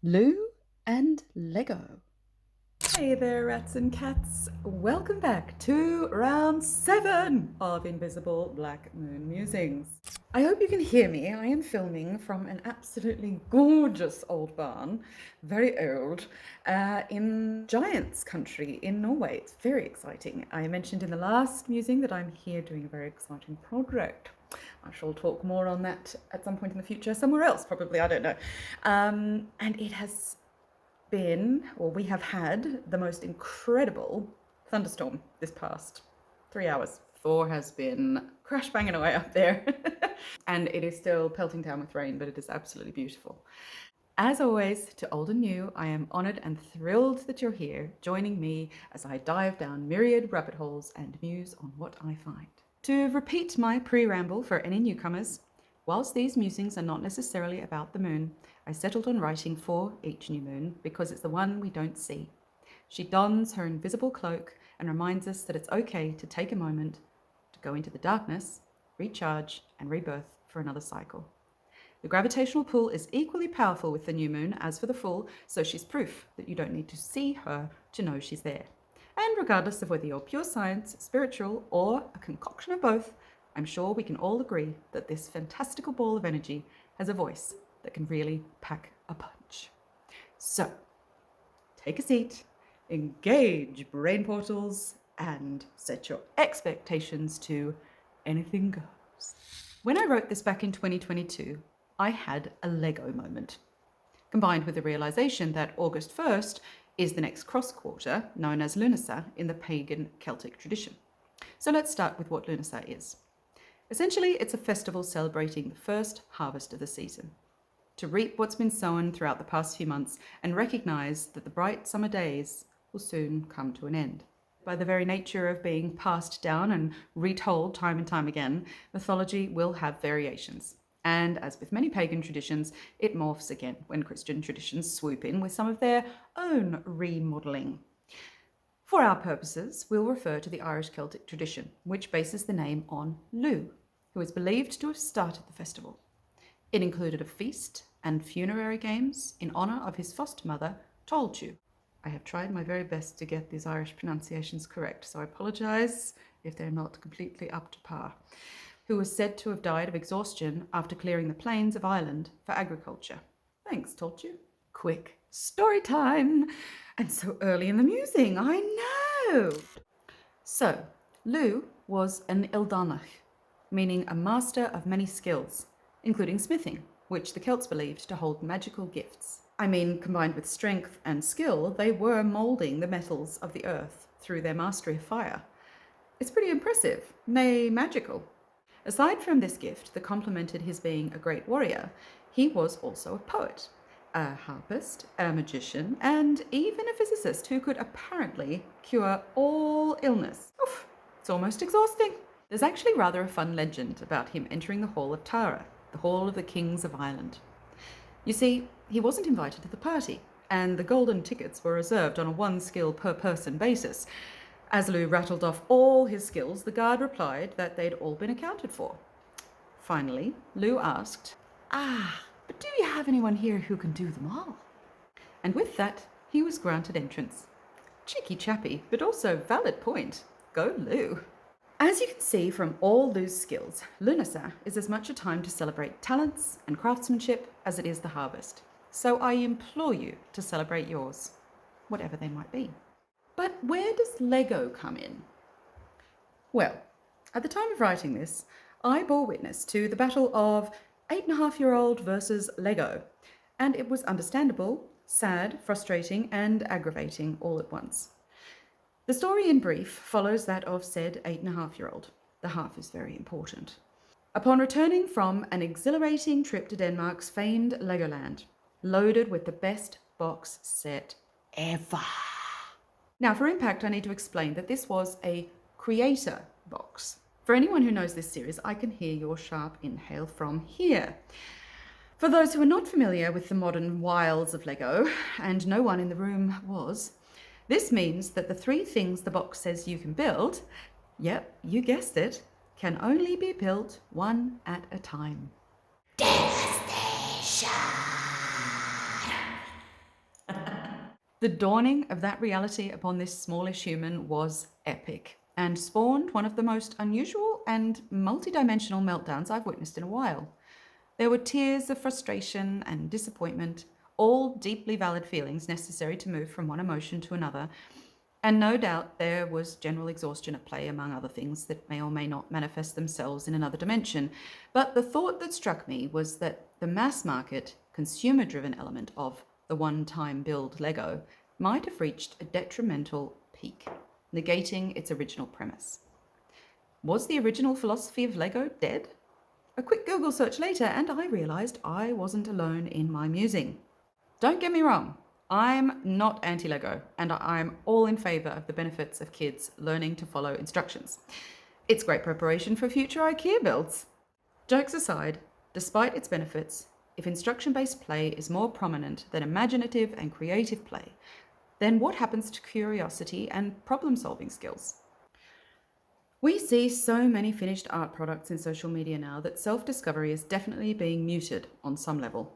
Lugh and Lego. Hey there, rats and cats. Welcome back to round 7 of Invisible Black Moon Musings. I hope you can hear me. I am filming from an absolutely gorgeous old barn, very old, in Giants country in Norway. It's very exciting. I mentioned in the last musing that I'm here doing a very exciting project. I shall talk more on that at some point in the future, somewhere else, probably, I don't know. And it has been, or we have had, the most incredible thunderstorm this past 3 hours. Thor has been crash banging away up there. And it is still pelting down with rain, but it is absolutely beautiful. As always, to old and new, I am honoured and thrilled that you're here, joining me as I dive down myriad rabbit holes and muse on what I find. To repeat my pre-ramble for any newcomers, whilst these musings are not necessarily about the moon, I settled on writing for each new moon because it's the one we don't see. She dons her invisible cloak and reminds us that it's okay to take a moment to go into the darkness, recharge, and rebirth for another cycle. The gravitational pull is equally powerful with the new moon as for the full, so she's proof that you don't need to see her to know she's there. And regardless of whether you're pure science, spiritual, or a concoction of both, I'm sure we can all agree that this fantastical ball of energy has a voice that can really pack a punch. So, take a seat, engage brain portals, and set your expectations to anything goes. When I wrote this back in 2022, I had a Lego moment, combined with the realization that August 1st is the next cross quarter, known as Lunasa in the pagan Celtic tradition. So let's start with what Lunasa is. Essentially, it's a festival celebrating the first harvest of the season, to reap what's been sown throughout the past few months and recognize that the bright summer days will soon come to an end. By the very nature of being passed down and retold time and time again, mythology will have variations. And as with many pagan traditions, it morphs again when Christian traditions swoop in with some of their own remodeling. For our purposes, we'll refer to the Irish Celtic tradition, which bases the name on Lugh, who is believed to have started the festival. It included a feast and funerary games in honour of his foster mother, Tolchu. I have tried my very best to get these Irish pronunciations correct, so I apologise if they're not completely up to par, who was said to have died of exhaustion after clearing the plains of Ireland for agriculture. Thanks, Tolchu. Quick story time! And so early in the musing, I know! So, Lugh was an Ildanach, meaning a master of many skills, including smithing, which the Celts believed to hold magical gifts. I mean, combined with strength and skill, they were moulding the metals of the earth through their mastery of fire. It's pretty impressive, nay, magical. Aside from this gift that complemented his being a great warrior, he was also a poet, a harpist, a magician, and even a physicist who could apparently cure all illness. Oof, it's almost exhausting. There's actually rather a fun legend about him entering the Hall of Tara, the Hall of the Kings of Ireland. You see, he wasn't invited to the party, and the golden tickets were reserved on a one skill per person basis. As Lugh rattled off all his skills, the guard replied that they'd all been accounted for. Finally, Lugh asked, but do you have anyone here who can do them all? And with that, he was granted entrance. Cheeky chappy, but also valid point. Go Lugh. As you can see from all Lugh's skills, Lunasa is as much a time to celebrate talents and craftsmanship as it is the harvest. So I implore you to celebrate yours, whatever they might be. But where does Lego come in? Well, at the time of writing this, I bore witness to the battle of 8.5-year-old versus Lego, and it was understandable, sad, frustrating, and aggravating all at once. The story in brief follows that of said 8.5-year-old. The half is very important. Upon returning from an exhilarating trip to Denmark's famed Legoland, loaded with the best box set ever. Now, for impact, I need to explain that this was a creator box. For anyone who knows this series, I can hear your sharp inhale from here. For those who are not familiar with the modern wiles of Lego, and no one in the room was, this means that the 3 things the box says you can build, yep, you guessed it, can only be built one at a time. Devastation! The dawning of that reality upon this smallish human was epic and spawned one of the most unusual and multidimensional meltdowns I've witnessed in a while. There were tears of frustration and disappointment, all deeply valid feelings necessary to move from one emotion to another, and no doubt there was general exhaustion at play, among other things that may or may not manifest themselves in another dimension. But the thought that struck me was that the mass market, consumer driven element of the one time build Lego might have reached a detrimental peak, negating its original premise. Was the original philosophy of Lego dead? A quick Google search later, and I realised I wasn't alone in my musing. Don't get me wrong, I'm not anti-Lego, and I'm all in favour of the benefits of kids learning to follow instructions. It's great preparation for future IKEA builds. Jokes aside, despite its benefits, if instruction-based play is more prominent than imaginative and creative play, then what happens to curiosity and problem-solving skills? We see so many finished art products in social media now that self-discovery is definitely being muted on some level,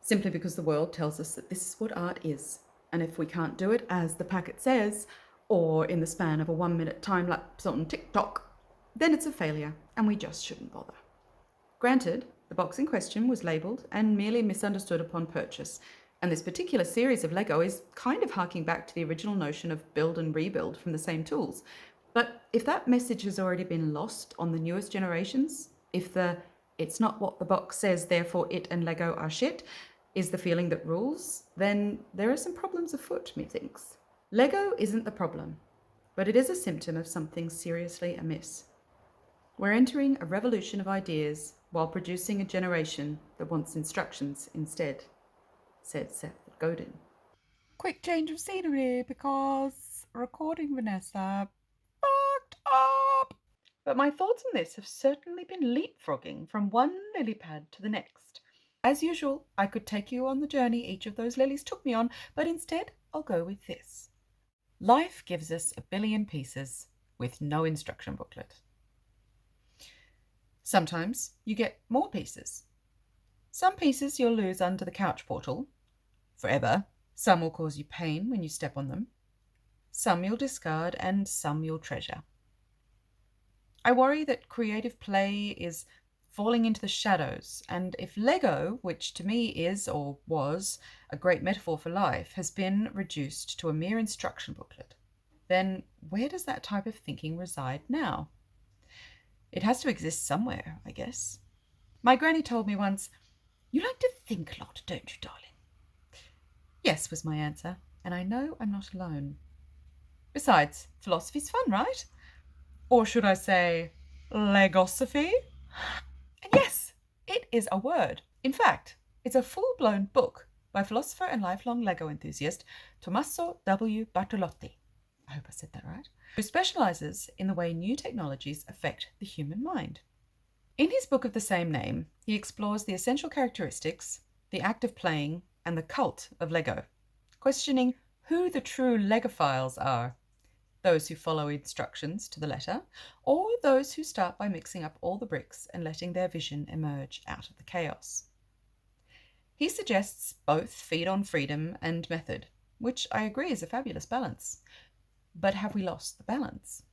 simply because the world tells us that this is what art is, and if we can't do it as the packet says, or in the span of a 1-minute time lapse on TikTok, then it's a failure and we just shouldn't bother. Granted, the box in question was labelled and merely misunderstood upon purchase, and this particular series of Lego is kind of harking back to the original notion of build and rebuild from the same tools. But if that message has already been lost on the newest generations, if the "it's not what the box says, therefore it and Lego are shit" is the feeling that rules, then there are some problems afoot, methinks. Lego isn't the problem, but it is a symptom of something seriously amiss. We're entering a revolution of ideas while producing a generation that wants instructions instead, said Seth Godin. Quick change of scenery because recording Vanessa fucked up. But my thoughts on this have certainly been leapfrogging from one lily pad to the next. As usual, I could take you on the journey each of those lilies took me on, but instead I'll go with this. Life gives us a billion pieces with no instruction booklet. Sometimes you get more pieces. Some pieces you'll lose under the couch portal forever. Some will cause you pain when you step on them. Some you'll discard and some you'll treasure. I worry that creative play is falling into the shadows, and if Lego, which to me is or was a great metaphor for life, has been reduced to a mere instruction booklet, then where does that type of thinking reside now? It has to exist somewhere, I guess. My granny told me once, "You like to think a lot, don't you, darling?" Yes, was my answer, and I know I'm not alone. Besides, philosophy's fun, right? Or should I say, Legosophy? And yes, it is a word. In fact, it's a full-blown book by philosopher and lifelong Lego enthusiast Tommaso W. Bartolotti. I hope I said that right. Who specializes in the way new technologies affect the human mind. In his book of the same name, he explores the essential characteristics, the act of playing, and the cult of Lego, questioning who the true Legophiles are. Those who follow instructions to the letter, or those who start by mixing up all the bricks and letting their vision emerge out of the chaos. He suggests both feed on freedom and method, which I agree is a fabulous balance. But have we lost the balance?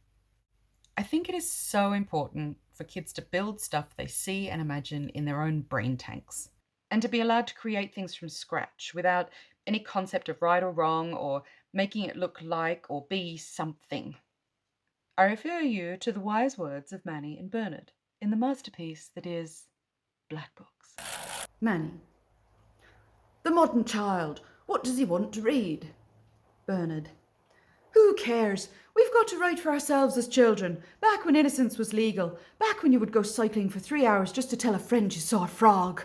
I think it is so important for kids to build stuff they see and imagine in their own brain tanks, and to be allowed to create things from scratch without any concept of right or wrong or making it look like or be something. I refer you to the wise words of Manny and Bernard in the masterpiece that is Black Books. Manny. The modern child, what does he want to read? Bernard. Who cares? We've got to write for ourselves as children, back when innocence was legal, back when you would go cycling for 3 hours just to tell a friend you saw a frog.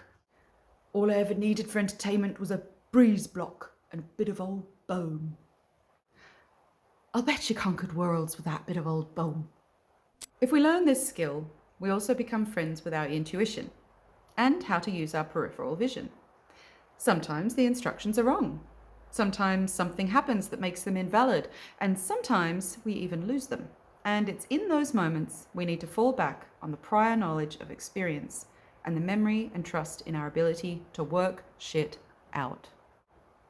All I ever needed for entertainment was a breeze block and a bit of old bone. I'll bet you conquered worlds with that bit of old bone. If we learn this skill, we also become friends with our intuition and how to use our peripheral vision. Sometimes the instructions are wrong. Sometimes something happens that makes them invalid, and sometimes we even lose them. And it's in those moments we need to fall back on the prior knowledge of experience and the memory and trust in our ability to work shit out.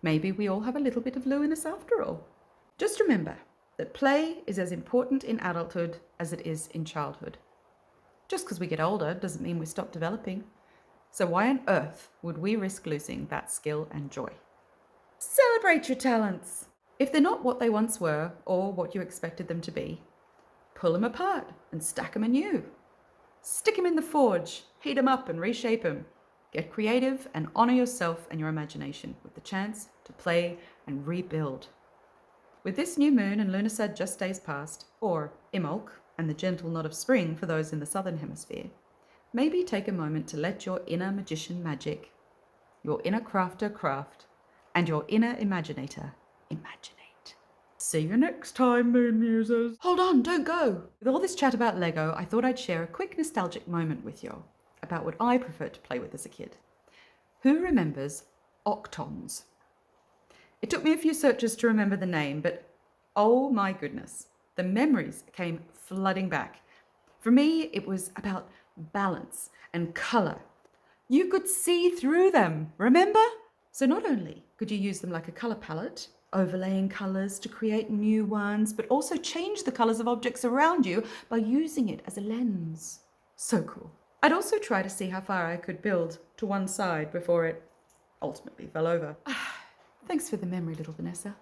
Maybe we all have a little bit of Lugh in us after all. Just remember that play is as important in adulthood as it is in childhood. Just because we get older doesn't mean we stop developing. So why on earth would we risk losing that skill and joy? Celebrate your talents. If they're not what they once were or what you expected them to be, pull them apart and stack them anew. Stick them in the forge, heat them up and reshape them. Get creative and honour yourself and your imagination with the chance to play and rebuild. With this new moon and lunar just days past, or Imbolc and the gentle nod of spring for those in the southern hemisphere, maybe take a moment to let your inner magician magic, your inner crafter craft, and your inner imaginator imaginate. See you next time, Moon Musers. Hold on, don't go. With all this chat about Lego, I thought I'd share a quick nostalgic moment with you about what I preferred to play with as a kid. Who remembers Octons? It took me a few searches to remember the name, but oh my goodness, the memories came flooding back. For me, it was about balance and colour. You could see through them, remember? So not only could you use them like a colour palette, overlaying colours to create new ones, but also change the colours of objects around you by using it as a lens. So cool. I'd also try to see how far I could build to one side before it ultimately fell over. Thanks for the memory, little Vanessa.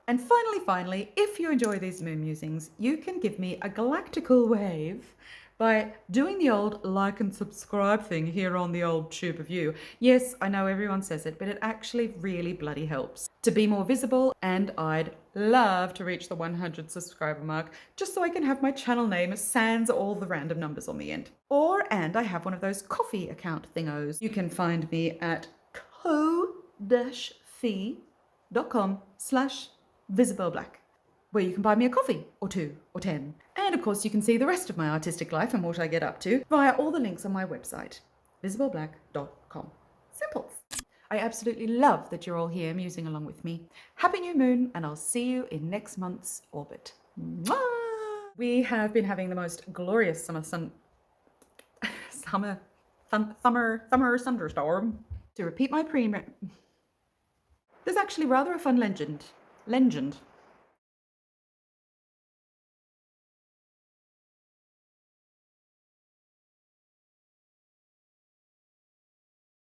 And finally, if you enjoy these moon musings, you can give me a galactical wave by doing the old like and subscribe thing here on the old tube of you. Yes, I know everyone says it, but it actually really bloody helps to be more visible, and I'd love to reach the 100 subscriber mark just so I can have my channel name sans all the random numbers on the end. And I have one of those coffee account thingos. You can find me at ko-fi.com/visibelblack, where you can buy me a coffee, or 2, or 10. And of course, you can see the rest of my artistic life and what I get up to via all the links on my website, visibelblack.com. Simple. I absolutely love that you're all here musing along with me. Happy new moon, and I'll see you in next month's orbit. Mwah! We have been having the most glorious summer thunderstorm. To repeat my there's actually rather a fun legend